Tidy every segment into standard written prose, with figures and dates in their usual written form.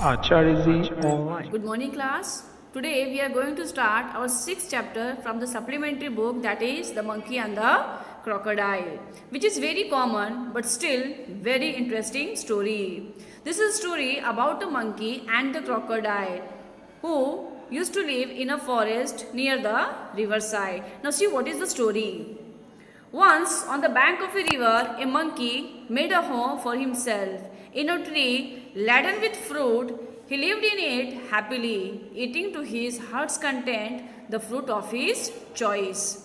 Acharya Online. Good morning, class. Today we are going to start our sixth chapter from the supplementary book, that is The Monkey and the Crocodile, which is very common but still very interesting story. This is a story about a monkey and the crocodile who used to live in a forest near the riverside. Now see what is the story. Once on the bank of a river, a monkey made a home for himself in a tree laden with fruit. He lived in it happily, eating to his heart's content the fruit of his choice.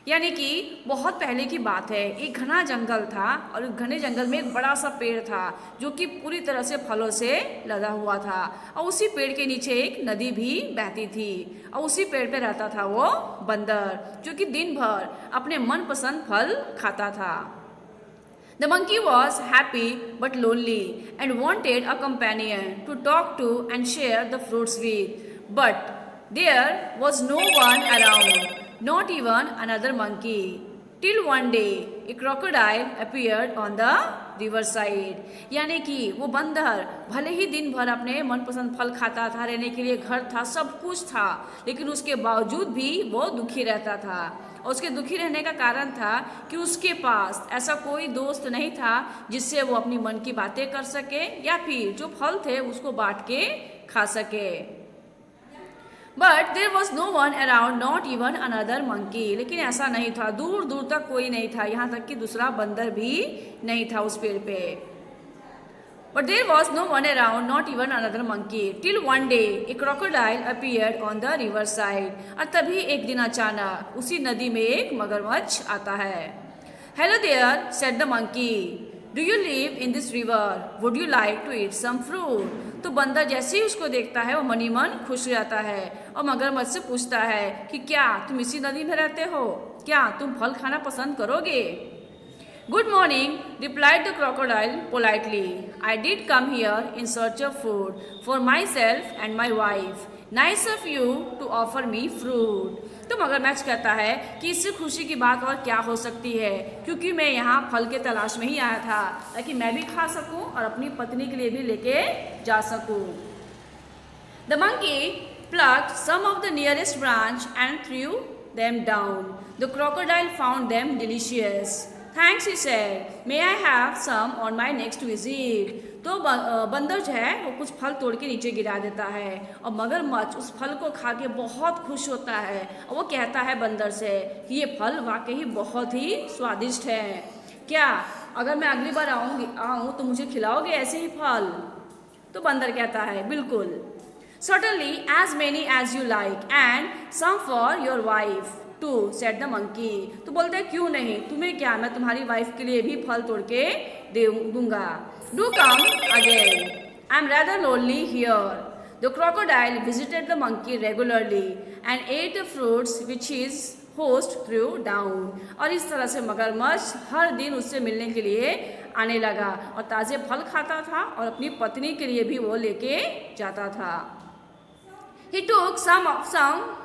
यानी कि बहुत पहले की बात है, एक घना जंगल था और उस घने जंगल में एक बड़ा सा पेड़ था जो कि पूरी तरह से फलों से लदा हुआ था और उसी पेड़ के नीचे एक नदी भी बहती थी और उसी पेड़ पे रहता था वो बंदर जो कि दिन भर अपने मनपसंद फल खाता था. The monkey was happy but lonely and wanted a companion to talk to and share the fruits with. But there was no one around, not even another monkey. Till one day, a crocodile appeared on the riverside. यानी कि वो बंदर भले ही दिन भर अपने मनपसंद फल खाता था, रहने के लिए घर था, सब कुछ था, लेकिन उसके बावजूद भी वो दुखी रहता था. और उसके दुखी रहने का कारण था कि उसके पास ऐसा कोई दोस्त नहीं था जिससे वो अपनी मन की बातें कर सके या फिर जो फल थे उसको बांट के खा सके. But there was no one around, not even another monkey. लेकिन ऐसा नहीं था, दूर दूर तक कोई नहीं था, यहाँ तक कि दूसरा बंदर भी नहीं था उस पेड़ पे. But there was no one around, not even another monkey. Till one day, a crocodile appeared on the riverside. और तभी एक दिन अचानक उसी नदी में एक मगरमच्छ आता है. Hello there, said the monkey. Do you live in this river? Would you like to eat some fruit? तो बंदर जैसे ही उसको देखता है वो मनी मन खुश हो जाता है और मगरमच्छ से पूछता है कि क्या तुम इसी नदी में रहते हो, क्या तुम फल खाना पसंद करोगे. Good morning, replied the crocodile politely. I did come here in search of food for myself and my wife. Nice of you to offer me fruit. तो मगरमच्छ कहता है कि इससे खुशी की बात और क्या हो सकती है, क्योंकि मैं यहाँ फल के तलाश में ही आया था ताकि मैं भी खा सकूँ और अपनी पत्नी के लिए भी लेके जा सकूँ. The monkey plucked some of the nearest branch and threw them down. The crocodile found them delicious. Thanks, he said. May I have some on my next visit? तो बंदर जो है वो कुछ फल तोड़ के नीचे गिरा देता है और मगरमच्छ उस फल को खा के बहुत खुश होता है और वो कहता है बंदर से कि ये फल वाकई बहुत ही स्वादिष्ट है, क्या अगर मैं अगली बार आऊँ तो मुझे खिलाओगे ऐसे ही फल. तो बंदर कहता है बिल्कुल. Certainly as many as you like and some for your wife too, said the monkey. तो बोलते हैं क्यों नहीं, तुम्हें क्या, मैं तुम्हारी वाइफ के लिए भी फल तोड़ के दूंगा. Do come again. I'm rather lonely here. The crocodile visited the monkey regularly and ate the fruits which his host threw down. और इस तरह से मगरमच्छ हर दिन उससे मिलने के लिए आने लगा और ताज़े फल खाता था और अपनी पत्नी के लिए भी वो लेके जाता था. He took some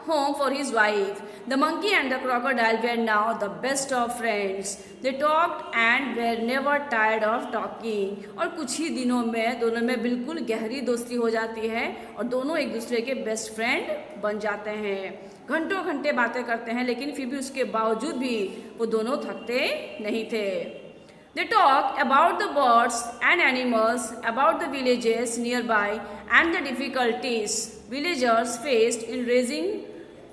home for his wife. The monkey and the crocodile were now the best of friends. They talked and were never tired of talking. और कुछ ही दिनों में दोनों में बिल्कुल गहरी दोस्ती हो जाती है और दोनों एक दूसरे के बेस्ट फ्रेंड बन जाते हैं. घंटों घंटे बातें करते हैं लेकिन फिर भी उसके बावजूद भी वो दोनों थकते नहीं थे. They talk about the birds and animals, about the villages nearby and the difficulties villagers faced in raising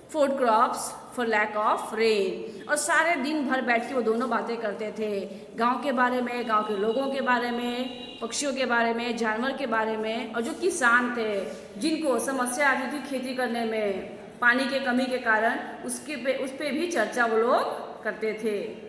food crops for lack of rain. और सारे दिन भर बैठ के वो दोनों बातें करते थे, गांव के बारे में, गांव के लोगों के बारे में, पक्षियों के बारे में, जानवर के बारे में, और जो किसान थे जिनको समस्या आती थी खेती करने में पानी के कमी के कारण उस पे भी चर्चा वो लोग करते थे.